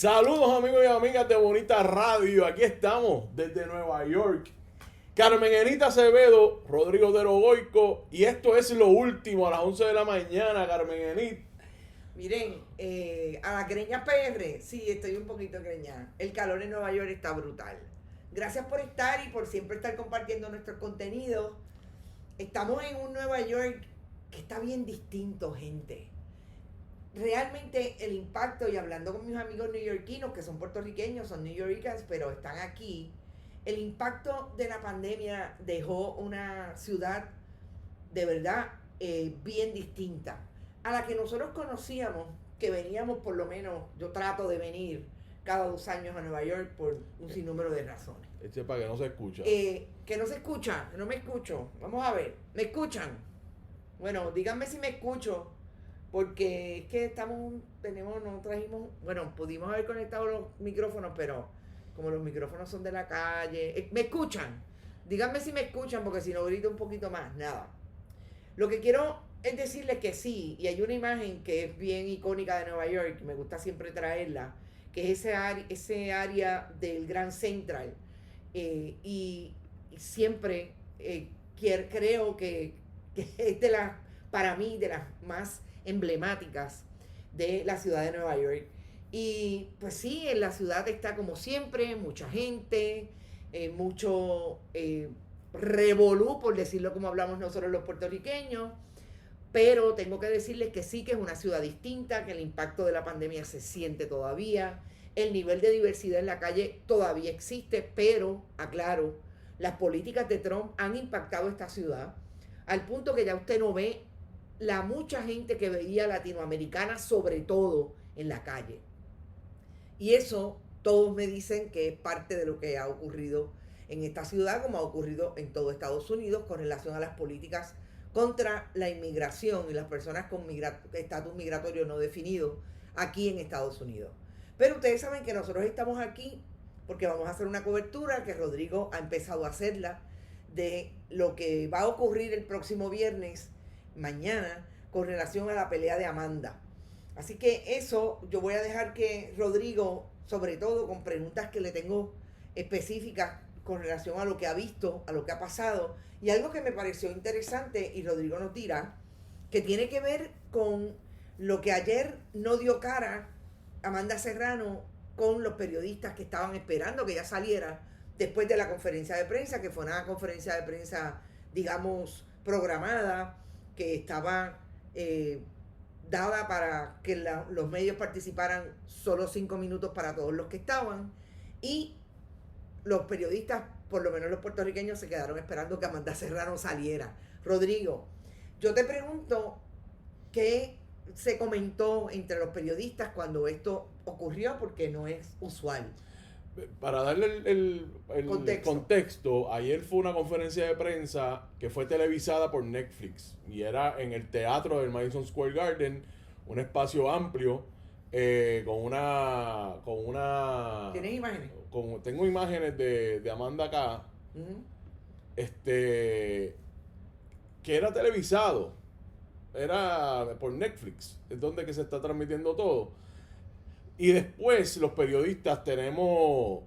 Saludos amigos y amigas de Bonita Radio, aquí estamos desde Nueva York. Carmen Enita Acevedo, Rodrigo de Logoico, y esto es lo último a las 11 de la mañana, Carmen Enita. Miren, a la greña PR, sí, estoy un poquito greñada. El calor en Nueva York está brutal. Gracias por estar y por siempre estar compartiendo nuestros contenidos. Estamos en un Nueva York que está bien distinto, gente. Realmente el impacto, y hablando con mis amigos neoyorquinos, que son puertorriqueños, son New Yorkers, pero están aquí, el impacto de la pandemia dejó una ciudad de verdad bien distinta a la que nosotros conocíamos, que veníamos por lo menos, yo trato de venir cada 2 años a Nueva York por un sinnúmero de razones. Eche para que no se escucha. Que no se escucha, no me escucho. Vamos a ver, ¿me escuchan? Bueno, díganme si me escucho, porque es que no trajimos, bueno, pudimos haber conectado los micrófonos, pero como los micrófonos son de la calle, ¿me escuchan? Díganme si me escuchan, porque si no grito un poquito más, nada. Lo que quiero es decirles que sí, y hay una imagen que es bien icónica de Nueva York, me gusta siempre traerla, que es ese área del Grand Central, y siempre creo que es para mí, de las más emblemáticas de la ciudad de Nueva York. Y pues sí, en la ciudad está como siempre, mucha gente, mucho revolú, por decirlo como hablamos nosotros los puertorriqueños, pero tengo que decirles que sí, que es una ciudad distinta, que el impacto de la pandemia se siente todavía, el nivel de diversidad en la calle todavía existe, pero, aclaro, las políticas de Trump han impactado esta ciudad al punto que ya usted no ve la mucha gente que veía latinoamericana, sobre todo en la calle. Y eso todos me dicen que es parte de lo que ha ocurrido en esta ciudad, como ha ocurrido en todo Estados Unidos con relación a las políticas contra la inmigración y las personas con estatus migratorio no definido aquí en Estados Unidos. Pero ustedes saben que nosotros estamos aquí porque vamos a hacer una cobertura que Rodrigo ha empezado a hacerla de lo que va a ocurrir el próximo viernes, mañana, con relación a la pelea de Amanda. Así que eso yo voy a dejar que Rodrigo, sobre todo con preguntas que le tengo específicas con relación a lo que ha visto, a lo que ha pasado, y algo que me pareció interesante, y Rodrigo nos dirá, que tiene que ver con lo que ayer no dio cara Amanda Serrano con los periodistas que estaban esperando que ella saliera después de la conferencia de prensa, que fue una conferencia de prensa, digamos, programada, que estaba dada para que los medios participaran solo 5 minutos para todos los que estaban, y los periodistas, por lo menos los puertorriqueños, se quedaron esperando que Amanda Serrano saliera. Rodrigo, yo te pregunto, ¿qué se comentó entre los periodistas cuando esto ocurrió? Porque no es usual. Para darle el contexto, ayer fue una conferencia de prensa que fue televisada por Netflix y era en el teatro del Madison Square Garden, un espacio amplio, con una ¿Tienes imágenes? Tengo imágenes de Amanda acá, Uh-huh. que era televisado, era por Netflix, es donde que se está transmitiendo todo. Y después los periodistas tenemos,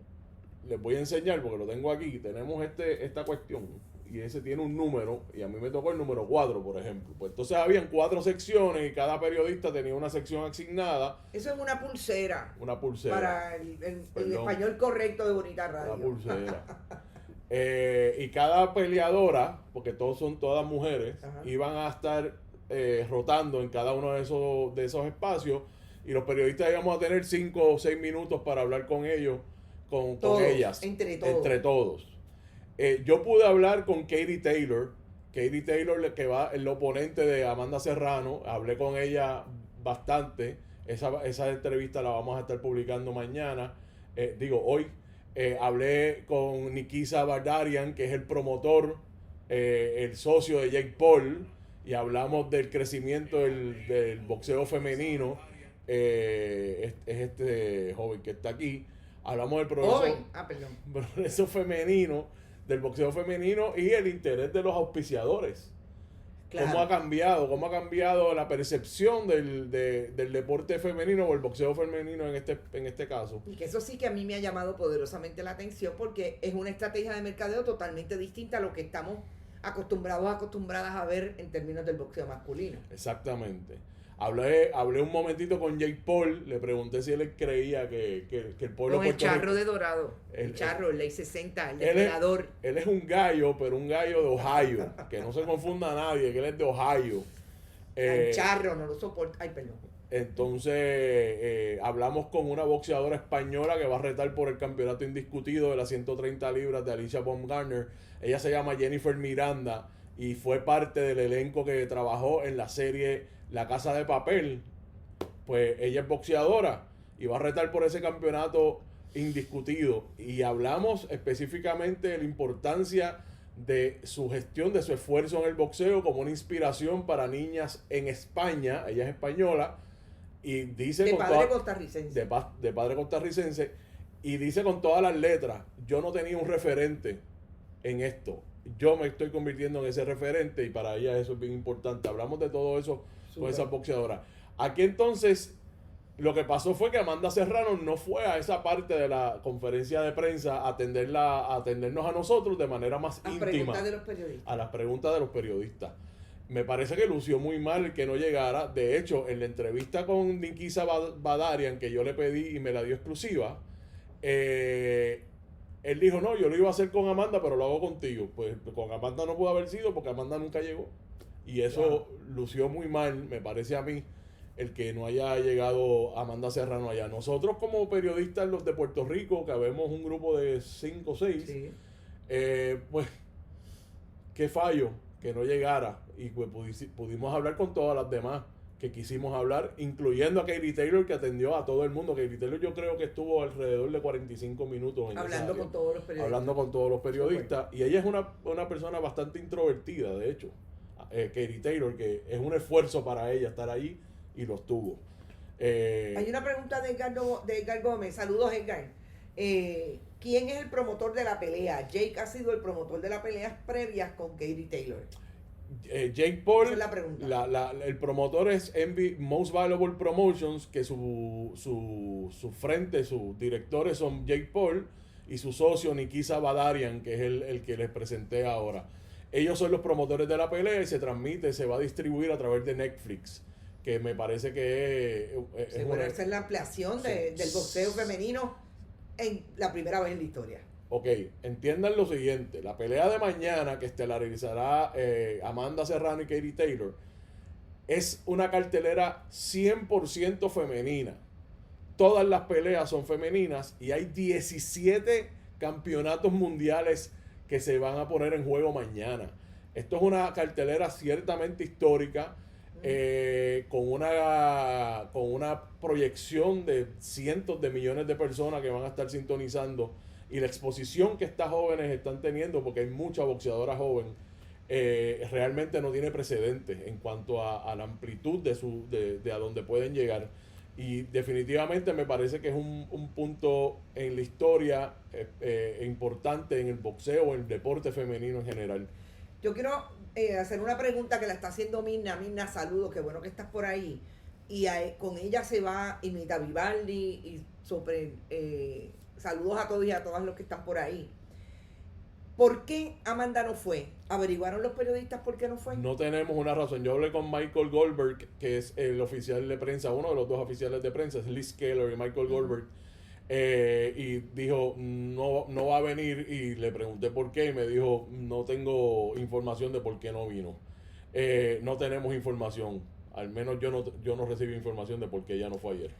les voy a enseñar porque lo tengo aquí, tenemos esta cuestión y ese tiene un número y a mí me tocó el número 4, por ejemplo. Pues entonces habían 4 secciones y cada periodista tenía una sección asignada. Eso es una pulsera. Una pulsera. Para el español correcto de Bonita Radio. Una pulsera. Y cada peleadora, porque son todas mujeres, ajá, iban a estar rotando en cada uno de esos espacios. Y los periodistas íbamos a tener 5 o 6 minutos para hablar con ellos, con ellas. Entre todos. Yo pude hablar con Katie Taylor, que va el oponente de Amanda Serrano. Hablé con ella bastante. Esa entrevista la vamos a estar publicando mañana. Hoy. Hablé con Nikisa Bardarian, que es el promotor, el socio de Jake Paul. Y hablamos del crecimiento del boxeo femenino. Es este joven que está aquí. Hablamos del progreso femenino, del boxeo femenino y el interés de los auspiciadores. Claro. cómo ha cambiado la percepción del deporte femenino o el boxeo femenino en este caso. Y que eso sí que a mí me ha llamado poderosamente la atención porque es una estrategia de mercadeo totalmente distinta a lo que estamos acostumbradas a ver en términos del boxeo masculino. Exactamente. Hablé un momentito con Jake Paul, le pregunté si él creía que el pueblo Con el Puerto charro Rico- de Dorado, el charro, el ley 60, el depredador. Él es un gallo, pero un gallo de Ohio, que no se confunda a nadie, que él es de Ohio. El charro, no lo soporta. Ay, perdón. Entonces, hablamos con una boxeadora española que va a retar por el campeonato indiscutido de las 130 libras de Alicia Baumgartner. Ella se llama Jennifer Miranda y fue parte del elenco que trabajó en la serie La Casa de Papel. Pues ella es boxeadora y va a retar por ese campeonato indiscutido. Y hablamos específicamente de la importancia de su gestión, de su esfuerzo en el boxeo como una inspiración para niñas en España. Ella es española y dice De padre costarricense. de padre costarricense, y dice con todas las letras: yo no tenía un referente en esto, yo me estoy convirtiendo en ese referente, y para ella eso es bien importante. Hablamos de todo eso con esa boxeadora. Aquí entonces lo que pasó fue que Amanda Serrano no fue a esa parte de la conferencia de prensa a atendernos a nosotros de manera más íntima. Preguntas de los periodistas. A las preguntas de los periodistas. Me parece que lució muy mal el que no llegara. De hecho, en la entrevista con Nikisa Badarian, que yo le pedí y me la dio exclusiva, él dijo: no, yo lo iba a hacer con Amanda, pero lo hago contigo. Pues con Amanda no pudo haber sido porque Amanda nunca llegó. Y eso lució muy mal, me parece a mí, el que no haya llegado Amanda Serrano allá. Nosotros como periodistas los de Puerto Rico, que habemos un grupo de 5 o 6, Sí. Pues qué fallo que no llegara, y pues pudimos hablar con todas las demás que quisimos hablar, incluyendo a Katie Taylor, que atendió a todo el mundo. Katie Taylor yo creo que estuvo alrededor de 45 minutos en Hablando con todos los periodistas. hablando con todos los periodistas. Y ella es una persona bastante introvertida, de hecho. Katie Taylor, que es un esfuerzo para ella estar ahí, y lo estuvo. Hay una pregunta de Edgar Gómez. Saludos, Edgar. ¿Quién es el promotor de la pelea? Jake ha sido el promotor de las peleas previas con Katie Taylor. Jake Paul, Esa es la pregunta. El promotor es Most Valuable Promotions, que su frente, sus directores son Jake Paul y su socio Nikisa Badarian, que es el que les presenté ahora. Ellos son los promotores de la pelea y se va a distribuir a través de Netflix, que me parece que es Bueno, esa es la ampliación del boxeo femenino en la primera vez en la historia. Ok, entiendan lo siguiente: la pelea de mañana que estelarizará Amanda Serrano y Katie Taylor es una cartelera 100% femenina. Todas las peleas son femeninas y hay 17 campeonatos mundiales que se van a poner en juego mañana. Esto es una cartelera ciertamente histórica, con una proyección de cientos de millones de personas que van a estar sintonizando, y la exposición que estas jóvenes están teniendo, porque hay mucha boxeadora joven, realmente no tiene precedentes en cuanto a la amplitud de a donde pueden llegar. Y definitivamente me parece que es un punto en la historia importante en el boxeo, en el deporte femenino en general. Yo quiero hacer una pregunta que la está haciendo Mirna. Mirna, saludos, qué bueno que estás por ahí. Y con ella se va Imita Vivaldi y saludos a todos y a todas los que están por ahí. ¿Por qué Amanda no fue? ¿Averiguaron los periodistas por qué no fue? No tenemos una razón. Yo hablé con Michael Goldberg, que es el oficial de prensa, uno de los dos oficiales de prensa, es Liz Keller y Michael Goldberg, y dijo no va a venir, y le pregunté por qué y me dijo: no tengo información de por qué no vino. No tenemos información, al menos yo no recibí información de por qué ella no fue ayer.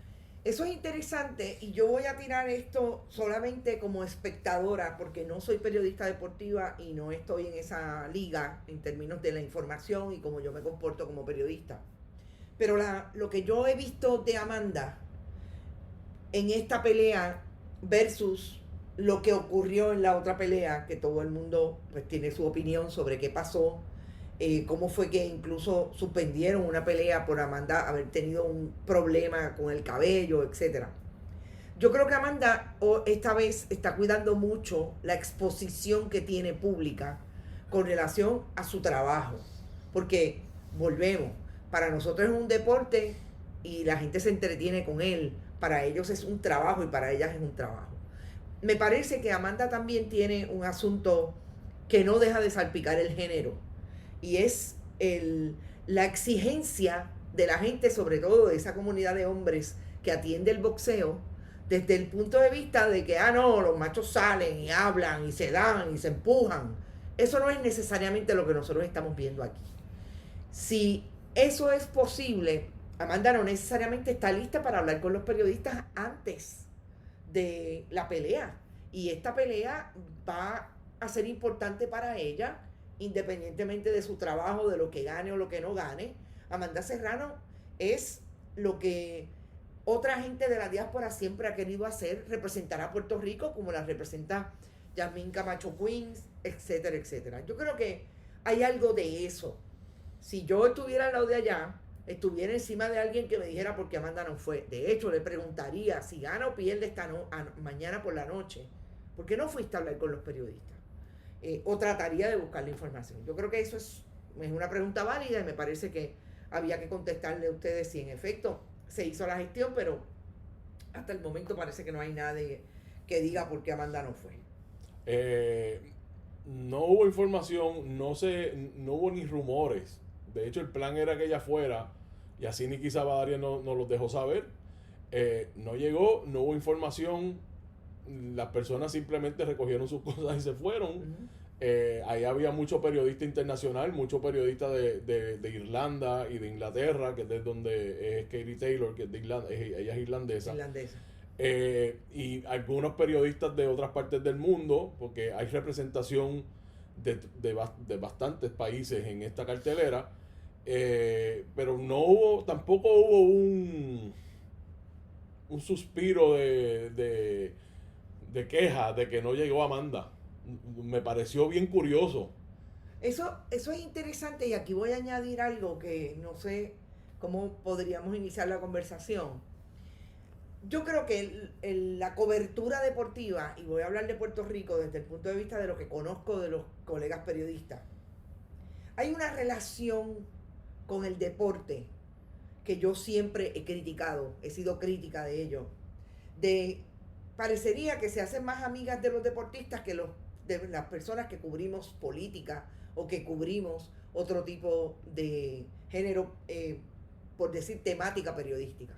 Eso es interesante, y yo voy a tirar esto solamente como espectadora, porque no soy periodista deportiva y no estoy en esa liga en términos de la información y cómo yo me comporto como periodista. Pero lo que yo he visto de Amanda en esta pelea versus lo que ocurrió en la otra pelea, que todo el mundo pues tiene su opinión sobre qué pasó, cómo fue que incluso suspendieron una pelea por Amanda haber tenido un problema con el cabello, etcétera. Yo creo que Amanda esta vez está cuidando mucho la exposición que tiene pública con relación a su trabajo. porque volvemos, para nosotros es un deporte y la gente se entretiene con él, para ellos es un trabajo y para ellas es un trabajo. Me parece que Amanda también tiene un asunto que no deja de salpicar el género, y es la exigencia de la gente, sobre todo de esa comunidad de hombres que atiende el boxeo, desde el punto de vista de que, no, los machos salen y hablan y se dan y se empujan. Eso no es necesariamente lo que nosotros estamos viendo aquí. Si eso es posible, Amanda no necesariamente está lista para hablar con los periodistas antes de la pelea. Y esta pelea va a ser importante para ella, independientemente de su trabajo, de lo que gane o lo que no gane. Amanda Serrano es lo que otra gente de la diáspora siempre ha querido hacer, representar a Puerto Rico como la representa Yasmín Camacho Queens, etcétera, etcétera. Yo creo que hay algo de eso. Si yo estuviera al lado de allá, estuviera encima de alguien que me dijera por qué Amanda no fue. De hecho, le preguntaría, si gana o pierde mañana por la noche, ¿por qué no fuiste a hablar con los periodistas? O trataría de buscar la información. Yo creo que eso es una pregunta válida y me parece que había que contestarle a ustedes si en efecto se hizo la gestión, pero hasta el momento parece que no hay nadie que diga por qué Amanda no fue. No hubo información, no hubo ni rumores. De hecho, el plan era que ella fuera, y así Nicky Sabadaria no los dejó saber. No llegó, no hubo información, las personas simplemente recogieron sus cosas y se fueron. Uh-huh. Ahí había mucho periodista internacional, mucho periodista de Irlanda y de Inglaterra, que es de donde es Katie Taylor, que es de Irlanda, ella es irlandesa. Y algunos periodistas de otras partes del mundo, porque hay representación de bastantes países en esta cartelera, pero tampoco hubo un suspiro de queja de que no llegó Amanda. Me pareció bien curioso. Eso es interesante, y aquí voy a añadir algo que no sé cómo podríamos iniciar la conversación. Yo creo que la cobertura deportiva, y voy a hablar de Puerto Rico desde el punto de vista de lo que conozco de los colegas periodistas, hay una relación con el deporte que yo siempre he criticado, he sido crítica de ello, parecería que se hacen más amigas de los deportistas que de las personas que cubrimos política o que cubrimos otro tipo de género, por decir temática periodística.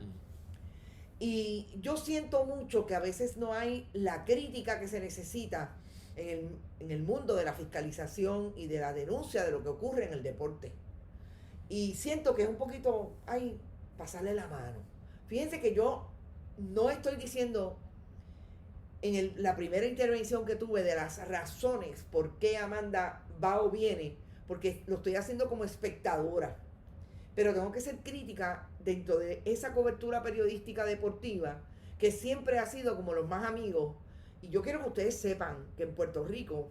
Y yo siento mucho que a veces no hay la crítica que se necesita en el mundo de la fiscalización y de la denuncia de lo que ocurre en el deporte. Y siento que es un poquito, pasarle la mano. Fíjense que yo no estoy diciendo en la primera intervención que tuve de las razones por qué Amanda va o viene, porque lo estoy haciendo como espectadora. Pero tengo que ser crítica dentro de esa cobertura periodística deportiva, que siempre ha sido como los más amigos. Y yo quiero que ustedes sepan que en Puerto Rico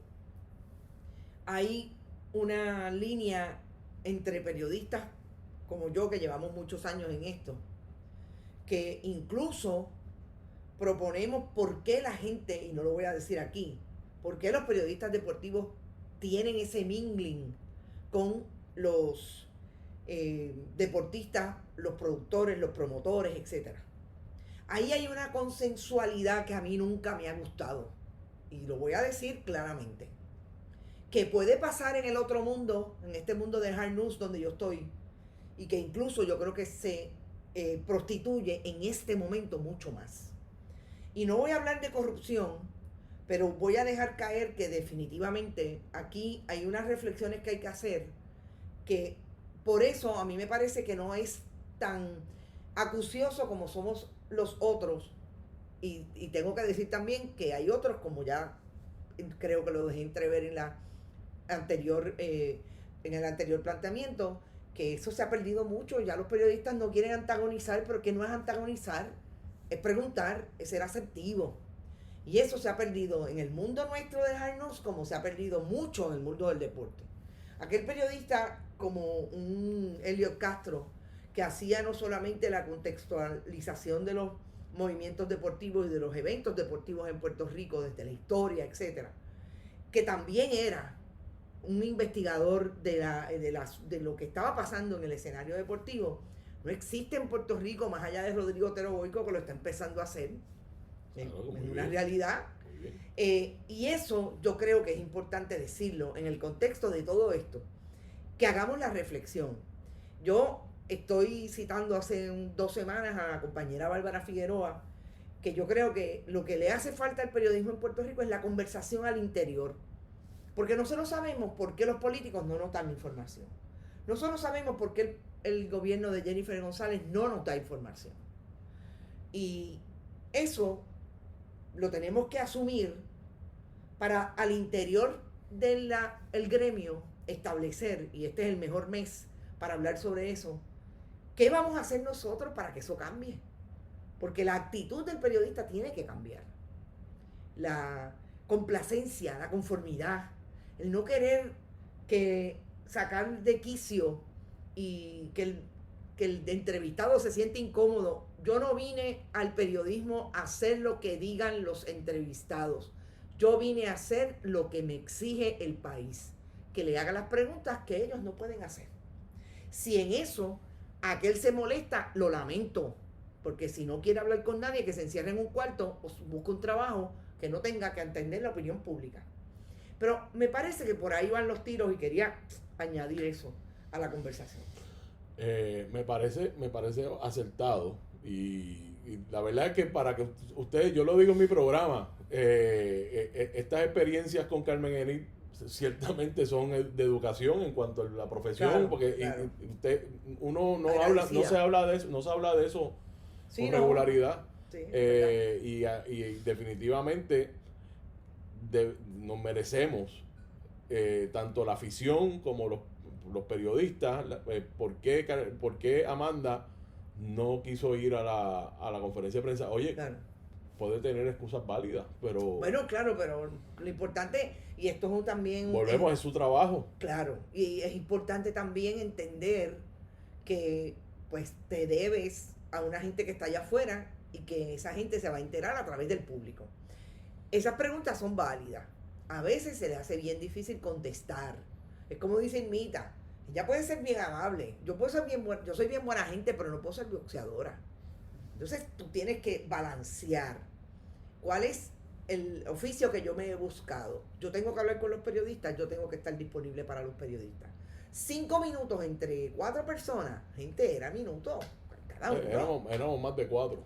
hay una línea entre periodistas como yo, que llevamos muchos años en esto, que incluso proponemos por qué la gente, y no lo voy a decir aquí, por qué los periodistas deportivos tienen ese mingling con los deportistas, los productores, los promotores, etcétera. Ahí hay una consensualidad que a mí nunca me ha gustado, y lo voy a decir claramente, que puede pasar en el otro mundo, en este mundo de hard news donde yo estoy, y que incluso yo creo que se prostituye en este momento mucho más. Y no voy a hablar de corrupción, pero voy a dejar caer que definitivamente aquí hay unas reflexiones que hay que hacer, que por eso a mí me parece que no es tan acucioso como somos los otros. Y tengo que decir también que hay otros, como ya creo que lo dejé entrever en el anterior planteamiento, que eso se ha perdido mucho. Ya los periodistas no quieren antagonizar, pero que no es antagonizar, es preguntar, es ser asertivo. Y eso se ha perdido en el mundo nuestro de hard news, como se ha perdido mucho en el mundo del deporte. Aquel periodista como un Elliot Castro, que hacía no solamente la contextualización de los movimientos deportivos y de los eventos deportivos en Puerto Rico desde la historia, etcétera, que también era un investigador de lo que estaba pasando en el escenario deportivo. No existe en Puerto Rico, más allá de Rodrigo Otero Boico, que lo está empezando a hacer. Claro, Es una realidad. Y eso yo creo que es importante decirlo en el contexto de todo esto. Que hagamos la reflexión. Yo estoy citando hace 2 semanas a la compañera Bárbara Figueroa, que yo creo que lo que le hace falta al periodismo en Puerto Rico es la conversación al interior. Porque nosotros sabemos por qué los políticos no nos dan información. Nosotros sabemos por qué el gobierno de Jennifer González no nos da información. Y eso lo tenemos que asumir para al interior del gremio establecer, y este es el mejor mes para hablar sobre eso, ¿qué vamos a hacer nosotros para que eso cambie? Porque la actitud del periodista tiene que cambiar. La complacencia, la conformidad, el no querer que sacar de quicio y que el entrevistado se siente incómodo. Yo no vine al periodismo a hacer lo que digan los entrevistados. Yo vine a hacer lo que me exige el país, que le haga las preguntas que ellos no pueden hacer. Si en eso aquel se molesta, lo lamento, porque si no quiere hablar con nadie, que se encierre en un cuarto o busque un trabajo que no tenga que entender la opinión pública. Pero me parece que por ahí van los tiros y quería añadir eso a la conversación. Me parece acertado y la verdad es que para que ustedes, yo lo digo en mi programa, estas experiencias con Carmen Enid ciertamente son de educación en cuanto a la profesión, claro, porque claro. uno no habla, no se habla de eso Sí, con no. regularidad. Sí, Y definitivamente nos merecemos tanto la afición como los periodistas. ¿Por qué Amanda no quiso ir a la conferencia de prensa? Oye, claro. puede tener excusas válidas, pero Bueno, claro, pero lo importante, y esto es también... volvemos a su trabajo. Claro, y es importante también entender que pues te debes a una gente que está allá afuera y que esa gente se va a enterar a través del público. Esas preguntas son válidas. A veces se le hace bien difícil contestar. Es como dice Mita, ella puede ser bien amable. Yo soy bien buena gente, pero no puedo ser boxeadora. Entonces tú tienes que balancear. ¿Cuál es el oficio que yo me he buscado? Yo tengo que hablar con los periodistas, yo tengo que estar disponible para los periodistas. 5 minutos entre 4 personas, gente, era minuto cada uno. Éramos más de 4.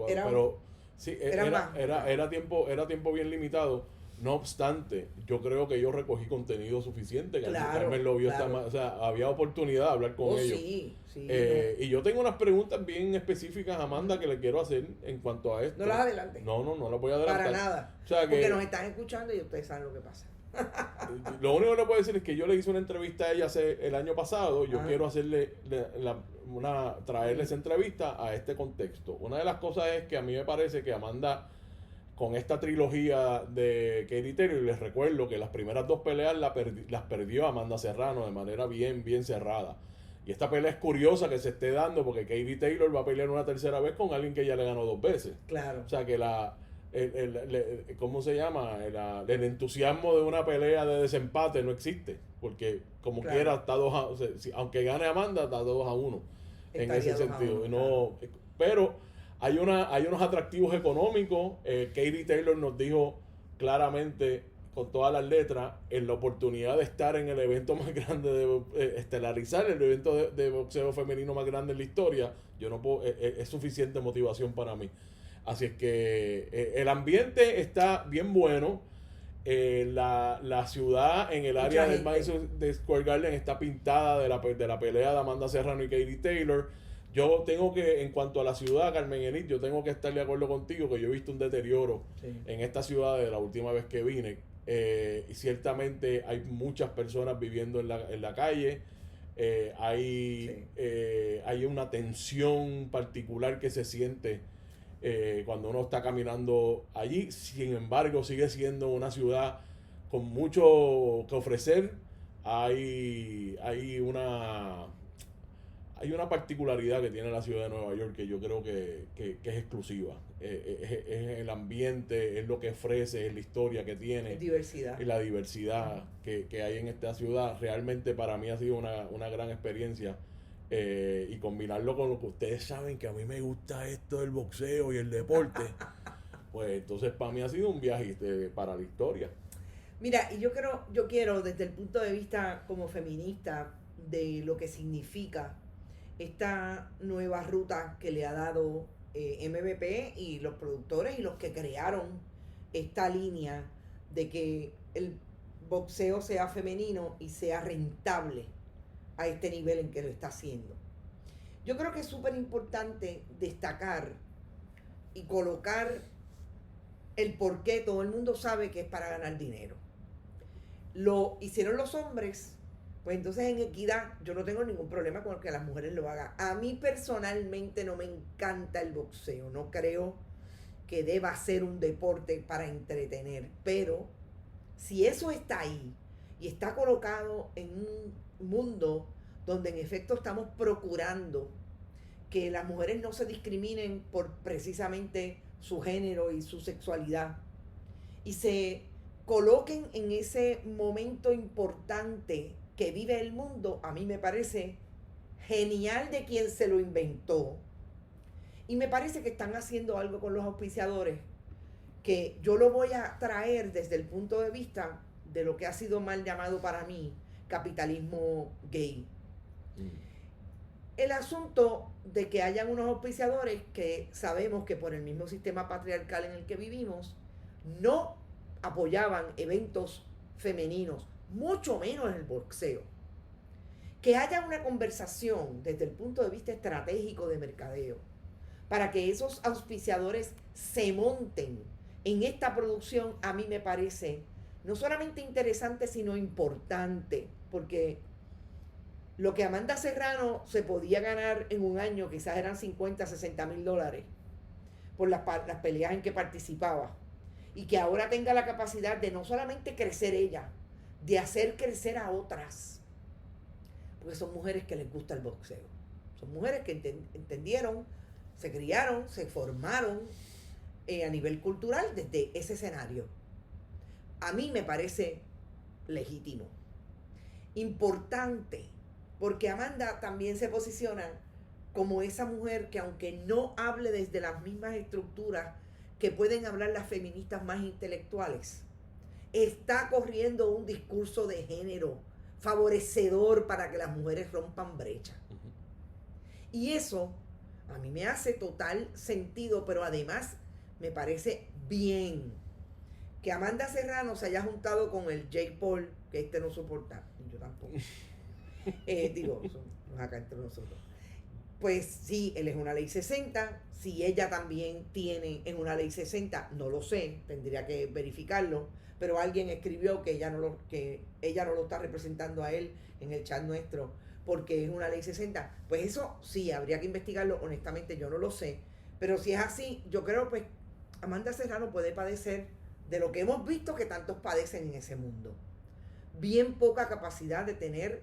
Era- Pero sí, más. era tiempo bien limitado. No obstante, yo creo que yo recogí contenido suficiente. Claro, Carmen lo vio claro. o sea, había oportunidad de hablar con ellos. Sí, sí. Y yo tengo unas preguntas bien específicas, Amanda, que le quiero hacer en cuanto a esto. No las adelante. No las voy a adelantar. Para nada. O sea, Porque nos están escuchando y ustedes saben lo que pasa. Lo único que le puedo decir es que yo le hice una entrevista a ella el año pasado. Yo Ajá. quiero hacerle traerle esa entrevista a este contexto. Una de las cosas es que a mí me parece que Amanda, con esta trilogía de Katie Taylor, les recuerdo que las primeras 2 peleas las perdió Amanda Serrano de manera bien cerrada. Y esta pelea es curiosa que se esté dando porque Katie Taylor va a pelear una tercera vez con alguien que ya le ganó 2 veces. Claro. O sea que ¿cómo se llama? El entusiasmo de una pelea de desempate no existe. Porque como Claro. quiera está 2-1. O sea, aunque gane Amanda, está 2-1. En Estaría ese 2-1, sentido. claro. Pero hay unos atractivos económicos. Katie Taylor nos dijo claramente, con todas las letras, en la oportunidad de estar en el evento más grande, estelarizar el evento de boxeo femenino más grande en la historia, yo no puedo, es suficiente motivación para mí. Así es que el ambiente está bien bueno. La ciudad en el área del Madison Square Garden está pintada de la pelea de Amanda Serrano y Katie Taylor. Yo tengo que, en cuanto a la ciudad, Carmen Enid, yo tengo que estar de acuerdo contigo que yo he visto un deterioro en esta ciudad de la última vez que vine. Y ciertamente hay muchas personas viviendo en la calle. Hay una tensión particular que se siente cuando uno está caminando allí. Sin embargo, sigue siendo una ciudad con mucho que ofrecer. Hay hay una particularidad que tiene la ciudad de Nueva York que yo creo que es exclusiva. Es el ambiente, es lo que ofrece, es la historia que tiene. Diversidad. Y la diversidad que hay en esta ciudad. Realmente para mí ha sido una gran experiencia. Y combinarlo con lo que ustedes saben que a mí me gusta esto del boxeo y el deporte. Pues entonces para mí ha sido un viaje para la historia. Mira, y yo quiero desde el punto de vista como feminista de lo que significa esta nueva ruta que le ha dado MVP y los productores y los que crearon esta línea de que el boxeo sea femenino y sea rentable a este nivel en que lo está haciendo. Yo creo que es súper importante destacar y colocar el por qué. Todo el mundo sabe que es para ganar dinero. Lo hicieron los hombres, pues entonces en equidad yo no tengo ningún problema con que las mujeres lo hagan. A mí personalmente no me encanta el boxeo, no creo que deba ser un deporte para entretener, pero si eso está ahí y está colocado en un mundo donde en efecto estamos procurando que las mujeres no se discriminen por precisamente su género y su sexualidad y se coloquen en ese momento importante que vive el mundo, a mí me parece genial de quien se lo inventó. Y me parece que están haciendo algo con los auspiciadores que yo lo voy a traer desde el punto de vista de lo que ha sido mal llamado para mí capitalismo gay. El asunto de que hayan unos auspiciadores que sabemos que por el mismo sistema patriarcal en el que vivimos no apoyaban eventos femeninos, mucho menos el boxeo. Que haya una conversación desde el punto de vista estratégico de mercadeo para que esos auspiciadores se monten en esta producción, a mí me parece no solamente interesante, sino importante, porque lo que Amanda Serrano se podía ganar en un año, quizás eran 50, 60 mil dólares, por las peleas en que participaba, y que ahora tenga la capacidad de no solamente crecer ella, de hacer crecer a otras, porque son mujeres que les gusta el boxeo, son mujeres que entendieron, se criaron, se formaron a nivel cultural desde ese escenario. A mí me parece legítimo, importante, porque Amanda también se posiciona como esa mujer que, aunque no hable desde las mismas estructuras que pueden hablar las feministas más intelectuales, está corriendo un discurso de género favorecedor para que las mujeres rompan brecha. Y eso a mí me hace total sentido, pero además me parece bien que Amanda Serrano se haya juntado con el Jake Paul, que no soporta, yo tampoco. Somos acá entre nosotros. Pues sí, él es una ley 60, si ella también tiene en una ley 60, no lo sé, tendría que verificarlo, pero alguien escribió que ella no lo está representando a él en el chat nuestro, porque es una ley 60. Pues eso sí, habría que investigarlo, honestamente yo no lo sé, pero si es así, yo creo pues Amanda Serrano puede padecer de lo que hemos visto que tantos padecen en ese mundo. Bien poca capacidad de tener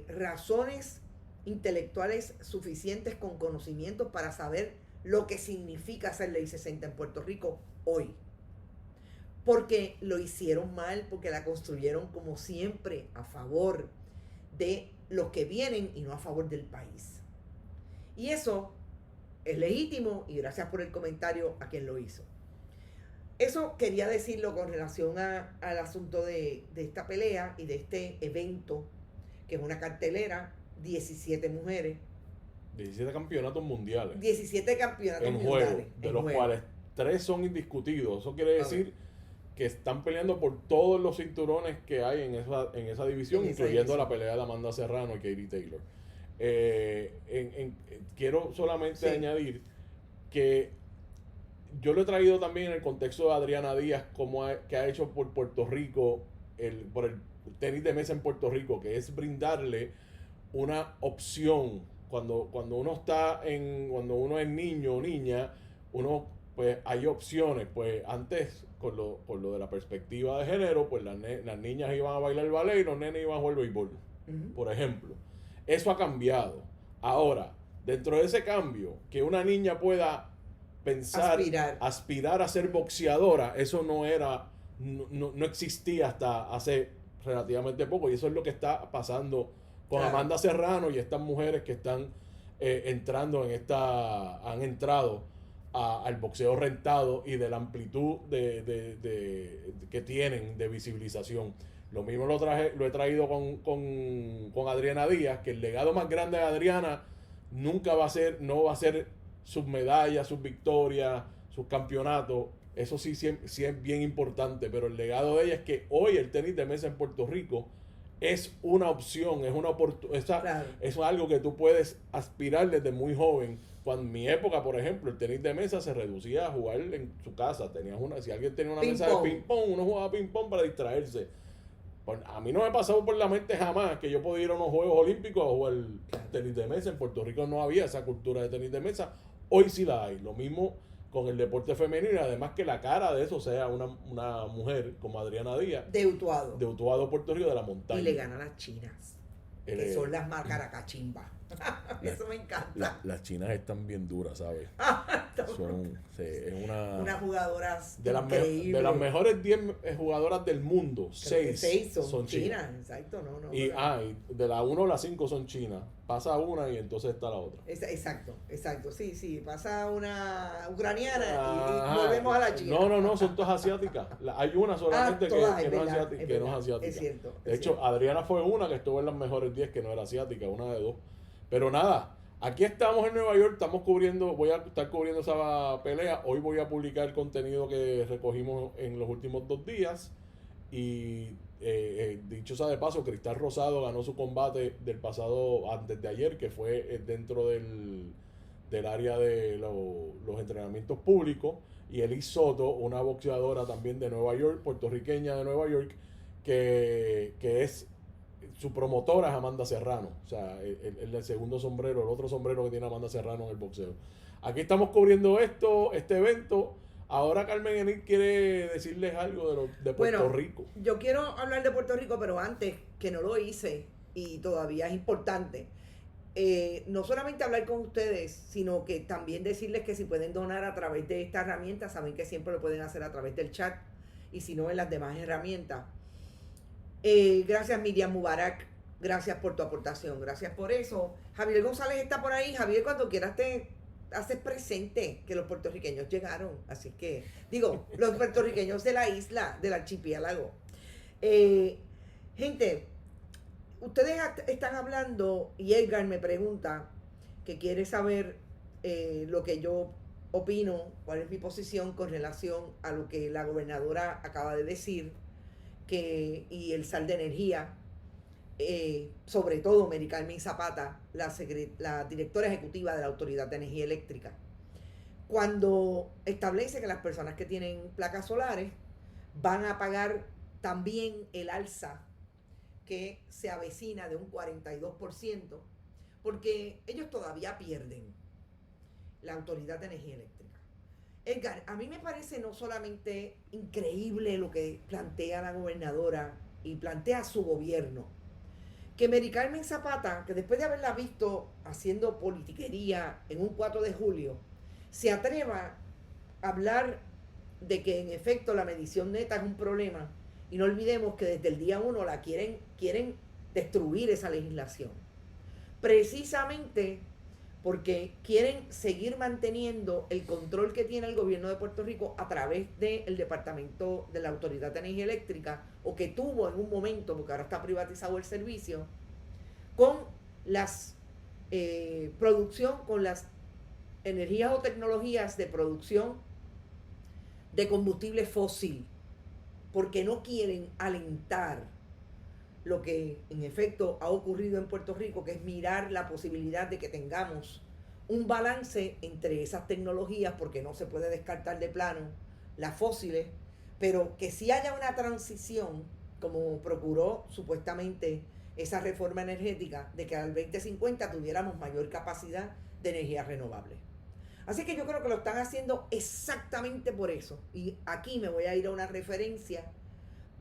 razones intelectuales suficientes con conocimientos para saber lo que significa ser ley 60 en Puerto Rico hoy. Porque lo hicieron mal, porque la construyeron como siempre a favor de los que vienen y no a favor del país. Y eso es legítimo y gracias por el comentario a quien lo hizo. Eso quería decirlo con relación al asunto de esta pelea y de este evento, que es una cartelera, 17 mujeres. 17 campeonatos mundiales. 17 campeonatos en mundiales. Juego, de los cuales 3 son indiscutidos. Eso quiere decir que están peleando por todos los cinturones que hay en esa división, incluyendo la pelea de Amanda Serrano y Katie Taylor. Quiero solamente añadir que yo lo he traído también en el contexto de Adriana Díaz, que ha hecho por Puerto Rico, por el tenis de mesa en Puerto Rico, que es brindarle una opción cuando uno es niño o niña, pues hay opciones. Pues antes, con lo de la perspectiva de género, pues las niñas iban a bailar el ballet y los nenes iban a jugar béisbol, por ejemplo. Eso ha cambiado. Ahora, dentro de ese cambio, que una niña pueda pensar, aspirar a ser boxeadora, eso no existía hasta hace relativamente poco, y eso es lo que está pasando con Amanda Serrano y estas mujeres que están han entrado al boxeo rentado y de la amplitud que tienen de visibilización. Lo mismo lo he traído con Adriana Díaz, que el legado más grande de Adriana no va a ser sus medallas, sus victorias, sus campeonatos. Eso sí es bien importante, pero el legado de ella es que hoy el tenis de mesa en Puerto Rico es una opción, es una oportunidad, es algo que tú puedes aspirar desde muy joven. Cuando en mi época, por ejemplo, el tenis de mesa se reducía a jugar en su casa. Si alguien tenía una mesa de ping-pong, uno jugaba ping-pong para distraerse. Pues a mí no me pasó por la mente jamás que yo podía ir a unos Juegos Olímpicos a jugar tenis de mesa. En Puerto Rico no había esa cultura de tenis de mesa. Hoy sí la hay. Lo mismo con el deporte femenino, y además que la cara de eso sea una mujer como Adriana Díaz. De Utuado, Puerto Rico, de la montaña. Y le gana a las chinas, que son las más caracachimbas. Eso me encanta. Las chinas están bien duras, ¿sabes? Es unas jugadoras increíbles. De las mejores 10 jugadoras del mundo, 6 son chinas. Exacto, y de la 1 a la 5 son chinas. Pasa una y entonces está la otra. Exacto. Sí. Pasa una ucraniana y volvemos a la china. No, son todas asiáticas. Hay una solamente que no es asiática. Es cierto. De hecho, Adriana fue una que estuvo en las mejores 10 que no era asiática, una de 2. Pero nada, aquí estamos en Nueva York, voy a estar cubriendo esa pelea. Hoy voy a publicar el contenido que recogimos en los últimos 2 días. Y dicho sea de paso, Cristal Rosado ganó su combate antes de ayer, que fue dentro del área de los entrenamientos públicos. Y Elise Soto, una boxeadora también de Nueva York, puertorriqueña de Nueva York, que es... Su promotora es Amanda Serrano. O sea, el segundo sombrero, el otro sombrero que tiene Amanda Serrano en el boxeo. Aquí estamos cubriendo este evento. Ahora Carmen Enid quiere decirles algo de Puerto Rico. Yo quiero hablar de Puerto Rico, pero antes, que no lo hice, y todavía es importante, no solamente hablar con ustedes, sino que también decirles que si pueden donar a través de esta herramienta, saben que siempre lo pueden hacer a través del chat, y si no en las demás herramientas. Gracias Miriam Mubarak, gracias por tu aportación, gracias por eso. Javier González está por ahí. Javier, cuando quieras te haces presente que los puertorriqueños llegaron, así que los puertorriqueños de la isla, del archipiélago. Gente, ustedes están hablando y Edgar me pregunta que quiere saber lo que yo opino, cuál es mi posición con relación a lo que la gobernadora acaba de decir, y el sal de energía, sobre todo Mary Carmen Zapata, la directora ejecutiva de la Autoridad de Energía Eléctrica, cuando establece que las personas que tienen placas solares van a pagar también el alza que se avecina de un 42%, porque ellos todavía pierden la Autoridad de Energía Eléctrica. Edgar, a mí me parece no solamente increíble lo que plantea la gobernadora y plantea su gobierno, que Mary Carmen Zapata, que después de haberla visto haciendo politiquería en un 4 de julio, se atreva a hablar de que en efecto la medición neta es un problema, y no olvidemos que desde el día 1 la quieren destruir esa legislación, precisamente porque quieren seguir manteniendo el control que tiene el gobierno de Puerto Rico a través del Departamento de la Autoridad de Energía Eléctrica, o que tuvo en un momento, porque ahora está privatizado el servicio, con las con las energías o tecnologías de producción de combustible fósil, porque no quieren alentar lo que en efecto ha ocurrido en Puerto Rico, que es mirar la posibilidad de que tengamos un balance entre esas tecnologías, porque no se puede descartar de plano las fósiles, pero que sí haya una transición, como procuró supuestamente esa reforma energética, de que al 2050 tuviéramos mayor capacidad de energías renovables. Así que yo creo que lo están haciendo exactamente por eso. Y aquí me voy a ir a una referencia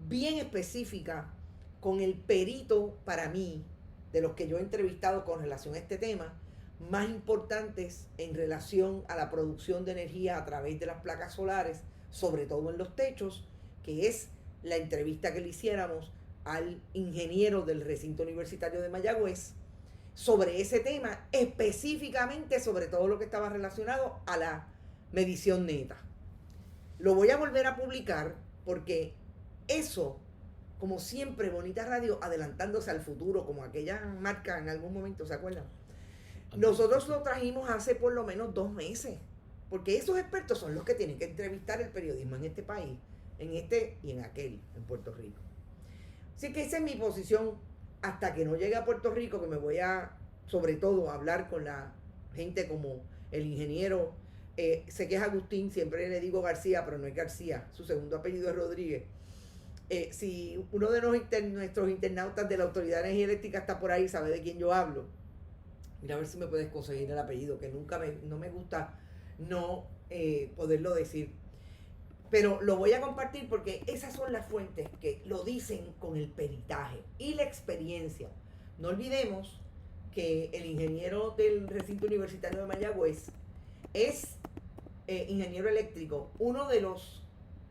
bien específica con el perito, para mí, de los que yo he entrevistado con relación a este tema, más importantes en relación a la producción de energía a través de las placas solares, sobre todo en los techos, que es la entrevista que le hiciéramos al ingeniero del recinto universitario de Mayagüez sobre ese tema, específicamente sobre todo lo que estaba relacionado a la medición neta. Lo voy a volver a publicar porque eso, como siempre, Bonita Radio adelantándose al futuro, como aquella marca en algún momento, ¿se acuerdan? Nosotros lo trajimos hace por lo menos 2 meses, porque esos expertos son los que tienen que entrevistar el periodismo en este país, en este y en aquel, en Puerto Rico. Así que esa es mi posición hasta que no llegue a Puerto Rico, que me voy a, sobre todo, a hablar con la gente como el ingeniero, sé que es Agustín, siempre le digo García, pero no es García, su segundo apellido es Rodríguez. Si uno de nuestros internautas de la Autoridad de Energía Eléctrica está por ahí, sabe de quién yo hablo. Mira a ver si me puedes conseguir el apellido, que no me gusta no poderlo decir. Pero lo voy a compartir porque esas son las fuentes que lo dicen con el peritaje y la experiencia. No olvidemos que el ingeniero del recinto universitario de Mayagüez es ingeniero eléctrico, uno de los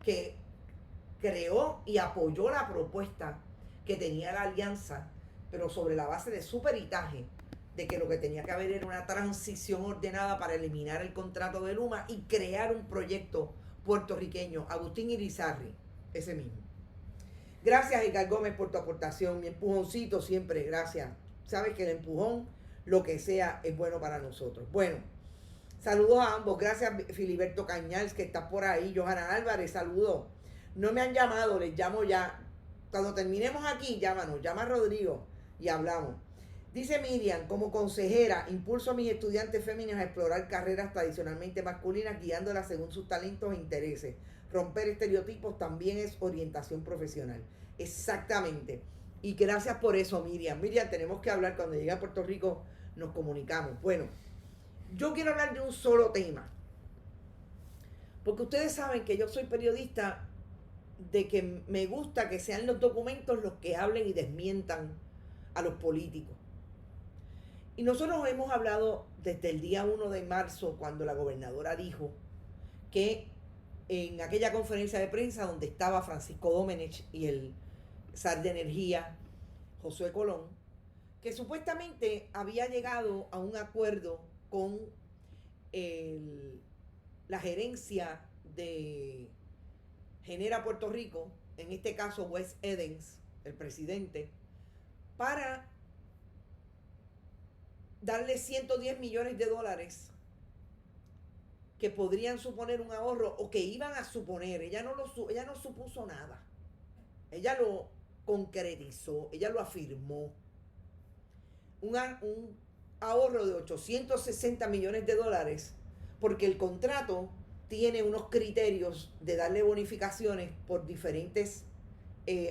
que creó y apoyó la propuesta que tenía la alianza, pero sobre la base de su peritaje, de que lo que tenía que haber era una transición ordenada para eliminar el contrato de Luma y crear un proyecto puertorriqueño. Agustín Irizarry, ese mismo. Gracias, Edgar Gómez, por tu aportación. Mi empujoncito siempre, gracias. Sabes que el empujón, lo que sea, es bueno para nosotros. Bueno, saludos a ambos. Gracias, Filiberto Cañals, que está por ahí. Johanna Álvarez, saludos. No me han llamado, les llamo ya. Cuando terminemos aquí, llámanos. Llama a Rodrigo y hablamos. Dice Miriam, como consejera, impulso a mis estudiantes féminas a explorar carreras tradicionalmente masculinas, guiándolas según sus talentos e intereses. Romper estereotipos también es orientación profesional. Exactamente. Y gracias por eso, Miriam. Miriam, tenemos que hablar cuando llegue a Puerto Rico, nos comunicamos. Bueno, yo quiero hablar de un solo tema. Porque ustedes saben que yo soy periodista de que me gusta que sean los documentos los que hablen y desmientan a los políticos. Y nosotros hemos hablado desde el día 1 de marzo, cuando la gobernadora dijo que en aquella conferencia de prensa donde estaba Francisco Domenech y el zar de energía, Josué Colón, que supuestamente había llegado a un acuerdo con la gerencia de Genera Puerto Rico, en este caso Wes Edens, el presidente, para darle 110 millones de dólares que podrían suponer un ahorro o que iban a suponer. Ella no supuso nada. Ella lo concretizó, ella lo afirmó. Un ahorro de 860 millones de dólares porque el contrato tiene unos criterios de darle bonificaciones por diferentes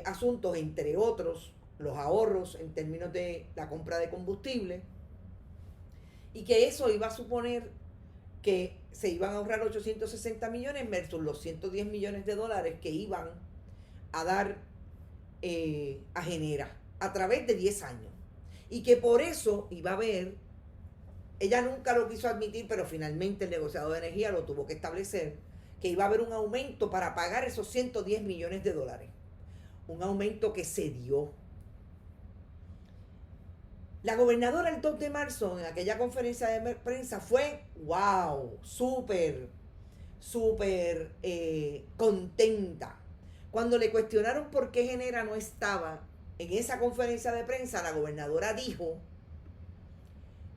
asuntos, entre otros los ahorros en términos de la compra de combustible, y que eso iba a suponer que se iban a ahorrar 860 millones versus los 110 millones de dólares que iban a dar a Genera a través de 10 años. Y que por eso iba a haber, ella nunca lo quiso admitir, pero finalmente el negociador de energía lo tuvo que establecer, que iba a haber un aumento para pagar esos 110 millones de dólares. Un aumento que se dio. La gobernadora el 2 de marzo, en aquella conferencia de prensa, fue, wow, súper contenta. Cuando le cuestionaron por qué Genera no estaba en esa conferencia de prensa, la gobernadora dijo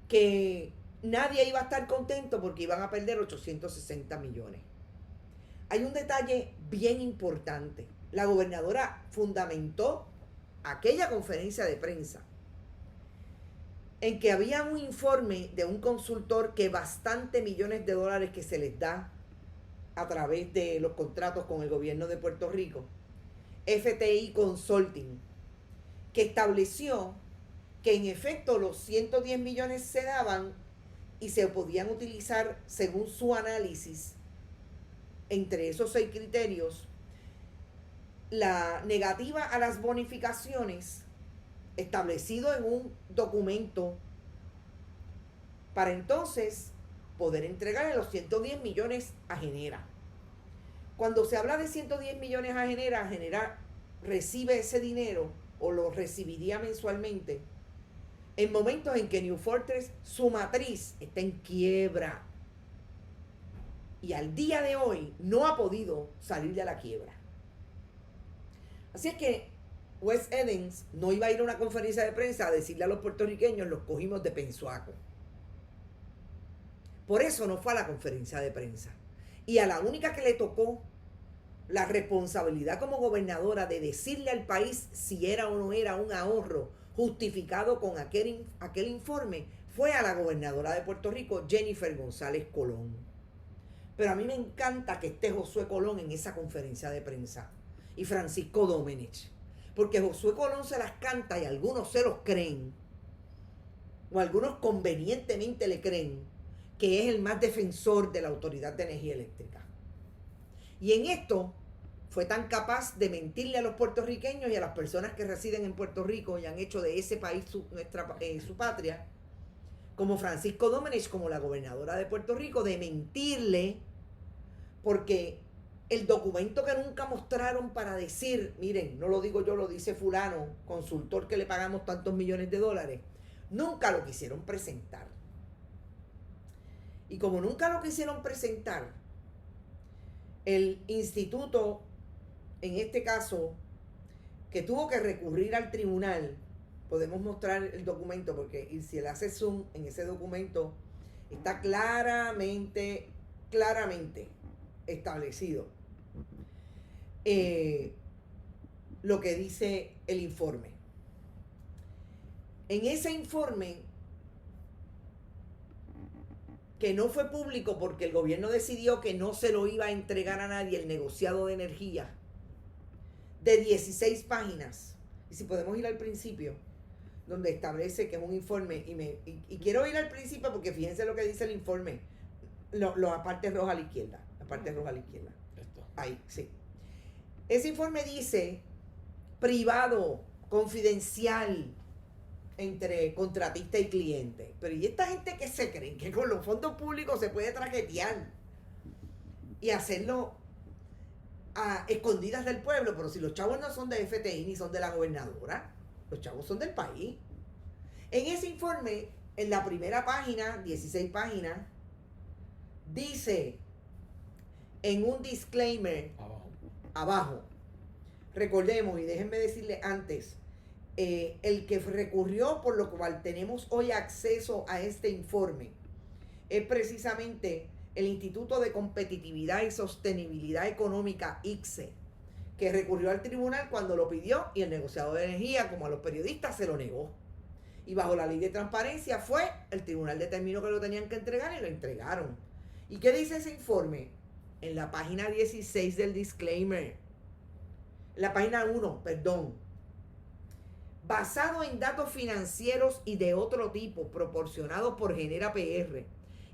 que nadie iba a estar contento porque iban a perder 860 millones. Hay un detalle bien importante. La gobernadora fundamentó aquella conferencia de prensa en que había un informe de un consultor que bastante millones de dólares que se les da a través de los contratos con el gobierno de Puerto Rico, FTI Consulting, que estableció que en efecto los 110 millones se daban y se podían utilizar según su análisis. Entre esos 6 criterios, la negativa a las bonificaciones establecido en un documento para entonces poder entregarle los 110 millones a Genera. Cuando se habla de 110 millones a Genera recibe ese dinero o lo recibiría mensualmente en momentos en que New Fortress, su matriz, está en quiebra. Y al día de hoy no ha podido salir de la quiebra. Así es que Wes Edens no iba a ir a una conferencia de prensa a decirle a los puertorriqueños los cogimos de pensuaco. Por eso no fue a la conferencia de prensa. Y a la única que le tocó la responsabilidad como gobernadora de decirle al país si era o no era un ahorro justificado con aquel informe fue a la gobernadora de Puerto Rico, Jennifer González Colón. Pero a mí me encanta que esté Josué Colón en esa conferencia de prensa y Francisco Domenech, porque Josué Colón se las canta y algunos se los creen, o algunos convenientemente le creen que es el más defensor de la Autoridad de Energía Eléctrica. Y en esto fue tan capaz de mentirle a los puertorriqueños y a las personas que residen en Puerto Rico y han hecho de ese país su patria, como Francisco Domenech, como la gobernadora de Puerto Rico, de mentirle, porque el documento que nunca mostraron para decir, miren, no lo digo yo, lo dice fulano, consultor que le pagamos tantos millones de dólares, nunca lo quisieron presentar. Y como nunca lo quisieron presentar, el instituto, en este caso, que tuvo que recurrir al tribunal, podemos mostrar el documento porque y si él hace zoom en ese documento, está claramente establecido lo que dice el informe. En ese informe, que no fue público porque el gobierno decidió que no se lo iba a entregar a nadie, el negociado de energía, de 16 páginas. Y si podemos ir al principio, donde establece que es un informe, y quiero ir al principio porque fíjense lo que dice el informe, la parte roja a la izquierda, Esto. Ahí, sí. Ese informe dice privado, confidencial, entre contratista y cliente. Pero ¿y esta gente que se creen que con los fondos públicos se puede traquetear y hacerlo a escondidas del pueblo? Pero si los chavos no son de FTI ni son de la gobernadora, los chavos son del país. En ese informe, en la primera página, 16 páginas, dice en un disclaimer abajo, recordemos, y déjenme decirle antes, el que recurrió, por lo cual tenemos hoy acceso a este informe, es precisamente el Instituto de Competitividad y Sostenibilidad Económica, ICSE, que recurrió al tribunal cuando lo pidió y el negociador de energía, como a los periodistas, se lo negó. Y bajo la ley de transparencia el tribunal determinó que lo tenían que entregar y lo entregaron. ¿Y qué dice ese informe? En la página 16 del disclaimer, la página 1, perdón. Basado en datos financieros y de otro tipo proporcionados por Genera PR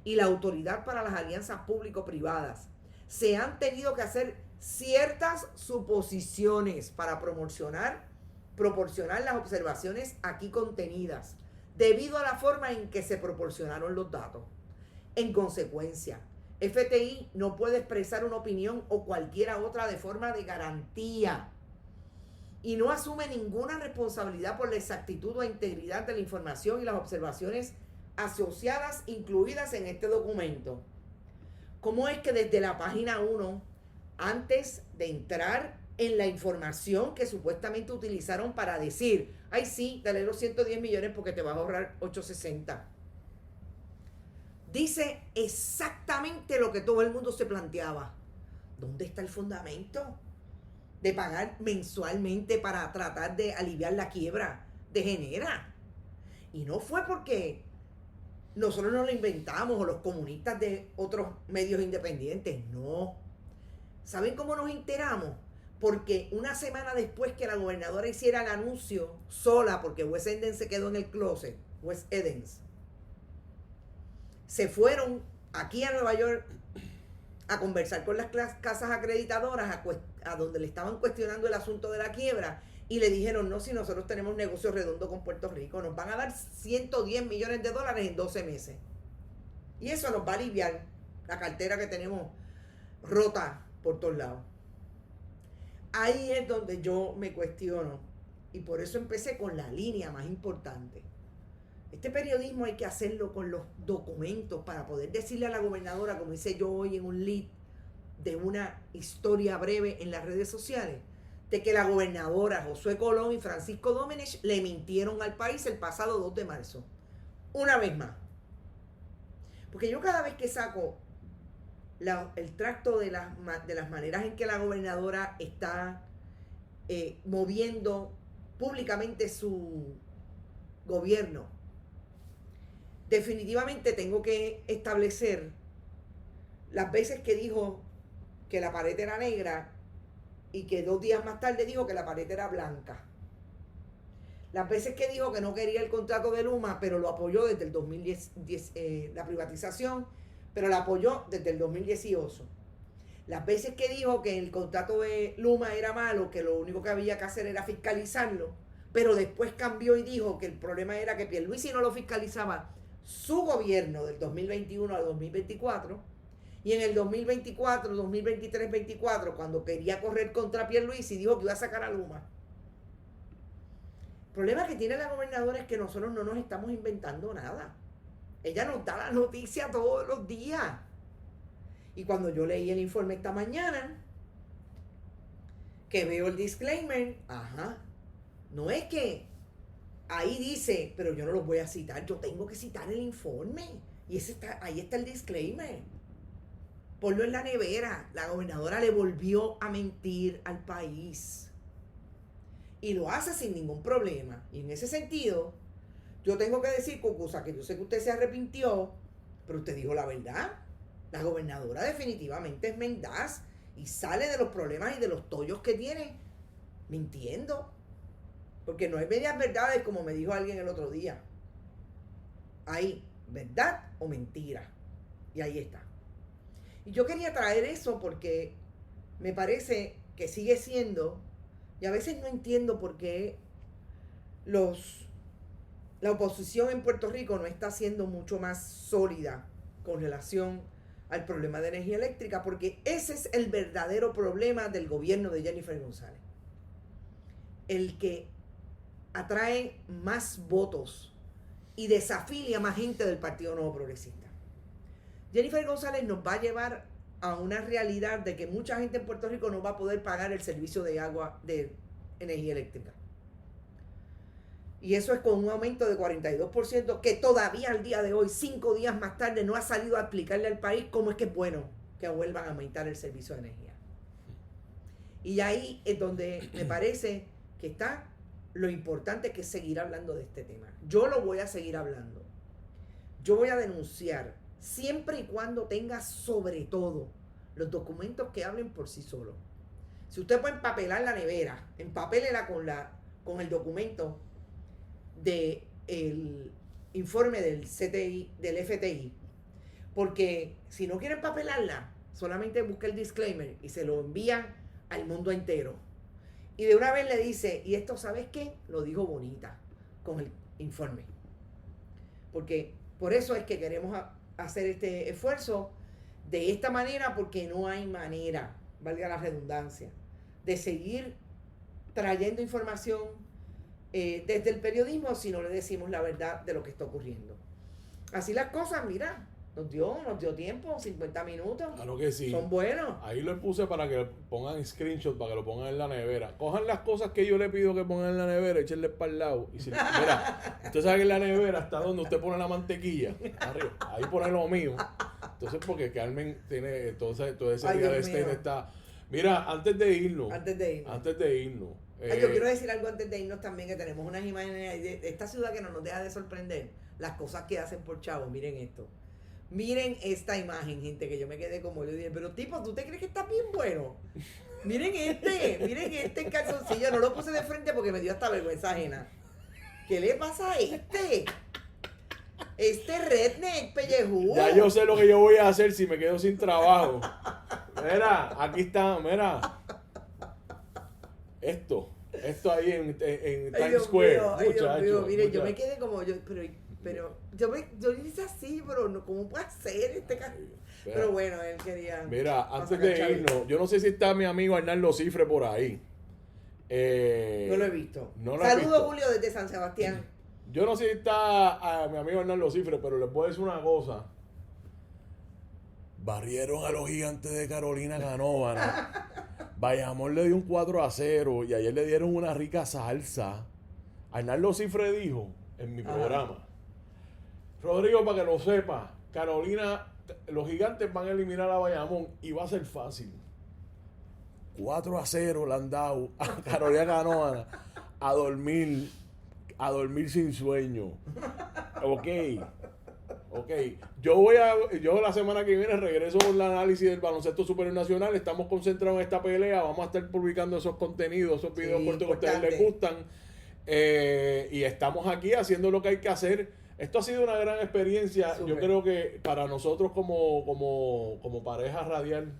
y la Autoridad para las Alianzas Público-Privadas, se han tenido que hacer ciertas suposiciones para proporcionar las observaciones aquí contenidas, debido a la forma en que se proporcionaron los datos. En consecuencia, FTI no puede expresar una opinión o cualquiera otra de forma de garantía y no asume ninguna responsabilidad por la exactitud o integridad de la información y las observaciones asociadas incluidas en este documento. ¿Cómo es que desde la página 1, antes de entrar en la información que supuestamente utilizaron para decir, ay sí, dale los 110 millones porque te vas a ahorrar 860, dice exactamente lo que todo el mundo se planteaba? ¿Dónde está el fundamento de pagar mensualmente para tratar de aliviar la quiebra de Genera? Y no fue porque nosotros nos lo inventamos o los comunistas de otros medios independientes, no. ¿Saben cómo nos enteramos? Porque una semana después que la gobernadora hiciera el anuncio sola, porque Wes Edens se quedó en el closet, Wes Edens, se fueron aquí a Nueva York a conversar con las casas acreditadoras a donde le estaban cuestionando el asunto de la quiebra y le dijeron, no, si nosotros tenemos negocio redondo con Puerto Rico, nos van a dar 110 millones de dólares en 12 meses. Y eso nos va a aliviar la cartera que tenemos rota por todos lados. Ahí es donde yo me cuestiono. Y por eso empecé con la línea más importante. Este periodismo hay que hacerlo con los documentos para poder decirle a la gobernadora, como hice yo hoy en un lead de una historia breve en las redes sociales, de que la gobernadora Josué Colón y Francisco Domenech le mintieron al país el pasado 2 de marzo. Una vez más. Porque yo cada vez que saco el tracto de las maneras en que la gobernadora está moviendo públicamente su gobierno, definitivamente tengo que establecer las veces que dijo que la pared era negra y que 2 días más tarde dijo que la pared era blanca. Las veces que dijo que no quería el contrato de Luma, pero lo apoyó desde el 2010, la privatización, pero la apoyó desde el 2018. Las veces que dijo que el contrato de Luma era malo, que lo único que había que hacer era fiscalizarlo, pero después cambió y dijo que el problema era que Pierluisi no lo fiscalizaba su gobierno del 2021 al 2024, y en el 2024, 2023, 2024, cuando quería correr contra Pierluisi, dijo que iba a sacar a Luma. El problema que tiene la gobernadora es que nosotros no nos estamos inventando nada. Ella nos da la noticia todos los días. Y cuando yo leí el informe esta mañana, que veo el disclaimer, no es que ahí dice, pero yo no los voy a citar, yo tengo que citar el informe. Y ahí está el disclaimer. Ponlo en la nevera. La gobernadora le volvió a mentir al país. Y lo hace sin ningún problema. Y en ese sentido, yo tengo que decir, Cucuza, que yo sé que usted se arrepintió, pero usted dijo la verdad. La gobernadora definitivamente es mendaz y sale de los problemas y de los tollos que tiene mintiendo. Porque no hay medias verdades, como me dijo alguien el otro día. Hay verdad o mentira. Y ahí está. Y yo quería traer eso porque me parece que sigue siendo, y a veces no entiendo por qué la oposición en Puerto Rico no está siendo mucho más sólida con relación al problema de energía eléctrica, porque ese es el verdadero problema del gobierno de Jennifer González. El que atrae más votos y desafilia más gente del Partido Nuevo Progresista. Jennifer González nos va a llevar a una realidad de que mucha gente en Puerto Rico no va a poder pagar el servicio de agua, de energía eléctrica. Y eso es con un aumento de 42% que todavía al día de hoy, 5 días más tarde, no ha salido a explicarle al país cómo es que es bueno que vuelvan a aumentar el servicio de energía. Y ahí es donde me parece que está lo importante, que es seguir hablando de este tema. Yo lo voy a seguir hablando. Yo voy a denunciar siempre y cuando tenga sobre todo los documentos que hablen por sí solos. Si usted puede empapelar la nevera, empapélela con el documento del informe del CTI, del FTI, porque si no quiere empapelarla, solamente busca el disclaimer y se lo envían al mundo entero. Y de una vez le dice, y esto, ¿sabes qué? Lo dijo bonita con el informe. Porque por eso es que queremos hacer este esfuerzo de esta manera, porque no hay manera, valga la redundancia, de seguir trayendo información desde el periodismo si no le decimos la verdad de lo que está ocurriendo. Así las cosas, mira, nos dio tiempo, 50 minutos. Claro que sí. Son buenos. Ahí lo puse para que pongan screenshot, para que lo pongan en la nevera. Cojan las cosas que yo le pido que pongan en la nevera, échenle para el lado. Y mira, usted sabe que en la nevera está donde usted pone la mantequilla. Arriba. Ahí pone lo mío. Entonces, porque Carmen tiene, entonces, todo ese real estate está. Mira, antes de irnos. Yo quiero decir algo antes de irnos también, que tenemos unas imágenes de esta ciudad que no nos deja de sorprender. Las cosas que hacen por chavos. Miren esto. Miren esta imagen, gente, que yo me quedé como yo dije, pero tipo, ¿tú te crees que está bien bueno? Miren este en calzoncillo. No lo puse de frente porque me dio hasta vergüenza ajena. ¿Qué le pasa a este? Este redneck pellejudo. Ya yo sé lo que yo voy a hacer si me quedo sin trabajo. Mira, aquí está, mira. Esto ahí en Times Square. Dios mío, mire, yo me quedé como yo, pero Pero yo hice así, pero no, ¿cómo puede ser este caso? Pero bueno, él quería. Mira, antes de irnos, yo no sé si está mi amigo Arnaldo Cifre por ahí. No lo he visto. No Saludos, Julio, desde San Sebastián. Yo no sé si está mi amigo Arnaldo Cifre, pero les puedo decir una cosa. Barrieron a los Gigantes de Carolina Canóvana. Bayamón le dio un 4-0 y ayer le dieron una rica salsa. Arnaldo Cifre dijo en mi programa: Rodrigo, para que lo sepa, Carolina, los Gigantes van a eliminar a Bayamón y va a ser fácil. 4-0 le han dado a Carolina Canóvana a dormir sin sueño. Ok. Yo la semana que viene regreso con el análisis del baloncesto superior nacional. Estamos concentrados en esta pelea. Vamos a estar publicando esos contenidos, esos videos cortos que a ustedes les gustan. Y estamos aquí haciendo lo que hay que hacer. Esto ha sido una gran experiencia. Super. Yo creo que para nosotros como pareja radial,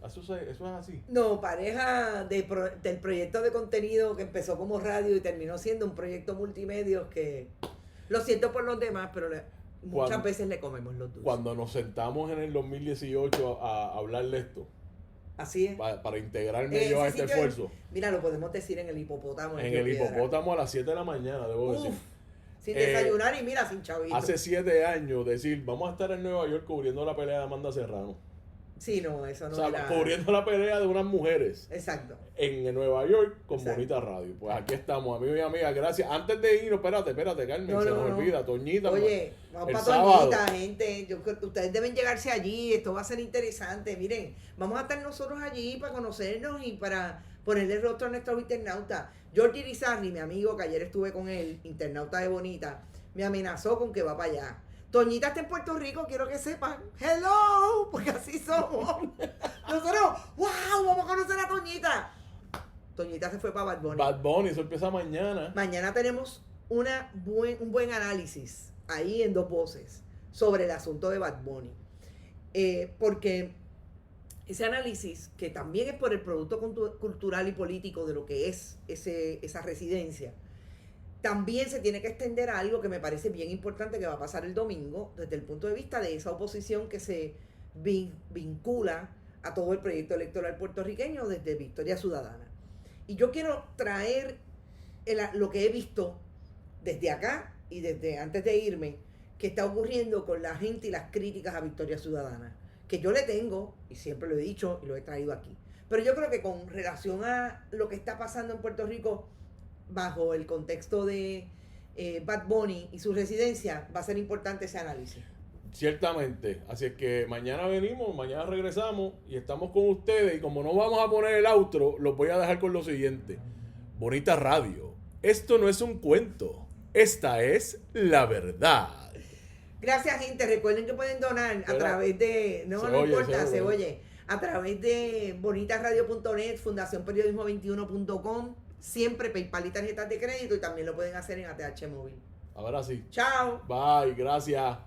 ¿eso es así? No, pareja del proyecto de contenido que empezó como radio y terminó siendo un proyecto multimedia que lo siento por los demás, pero muchas veces le comemos los dulces. Cuando nos sentamos en el 2018 a hablar de esto. Así es. Para integrarme yo a este esfuerzo. Mira, lo podemos decir en el hipopótamo. En el hipopótamo a las 7 de la mañana, debo decir. Sin desayunar y mira, sin chavito. Hace 7 años decir, vamos a estar en Nueva York cubriendo la pelea de Amanda Serrano. Sí, no, eso no. O sea, era... cubriendo la pelea de unas mujeres. Exacto. En Nueva York con Bonita Radio. Pues aquí estamos, amigos y amigas, gracias. Antes de irnos, espérate, Carmen, se nos olvida. Toñita. Oye, vamos para Toñita, gente. Ustedes deben llegarse allí, esto va a ser interesante. Miren, vamos a estar nosotros allí para conocernos y para ponerle rostro a nuestros internautas. George Irizarry, mi amigo, que ayer estuve con él, internauta de Bonita, me amenazó con que va para allá. Toñita está en Puerto Rico, quiero que sepan. ¡Hello! Porque así somos. Nosotros, ¡wow! Vamos a conocer a Toñita. Toñita se fue para Bad Bunny. Bad Bunny, eso empieza mañana. Mañana tenemos un buen análisis, ahí en 2 voces, sobre el asunto de Bad Bunny. Porque ese análisis, que también es por el producto cultural y político de lo que es esa residencia, también se tiene que extender a algo que me parece bien importante que va a pasar el domingo, desde el punto de vista de esa oposición que se vincula a todo el proyecto electoral puertorriqueño desde Victoria Ciudadana. Y yo quiero traer lo que he visto desde acá y desde antes de irme, que está ocurriendo con la gente y las críticas a Victoria Ciudadana, que yo le tengo, y siempre lo he dicho y lo he traído aquí. Pero yo creo que con relación a lo que está pasando en Puerto Rico, bajo el contexto de Bad Bunny y su residencia, va a ser importante ese análisis. Ciertamente, así es que mañana venimos, mañana regresamos y estamos con ustedes, y como no vamos a poner el outro, los voy a dejar con lo siguiente. Bonita Radio, esto no es un cuento, esta es la verdad. Gracias, gente. Recuerden que pueden donar a través de, no importa, se oye, a través de bonitasradio.net, fundacionperiodismo21.com, siempre PayPal y tarjetas de crédito, y también lo pueden hacer en ATH Móvil. Ahora sí. Chao. Bye, gracias.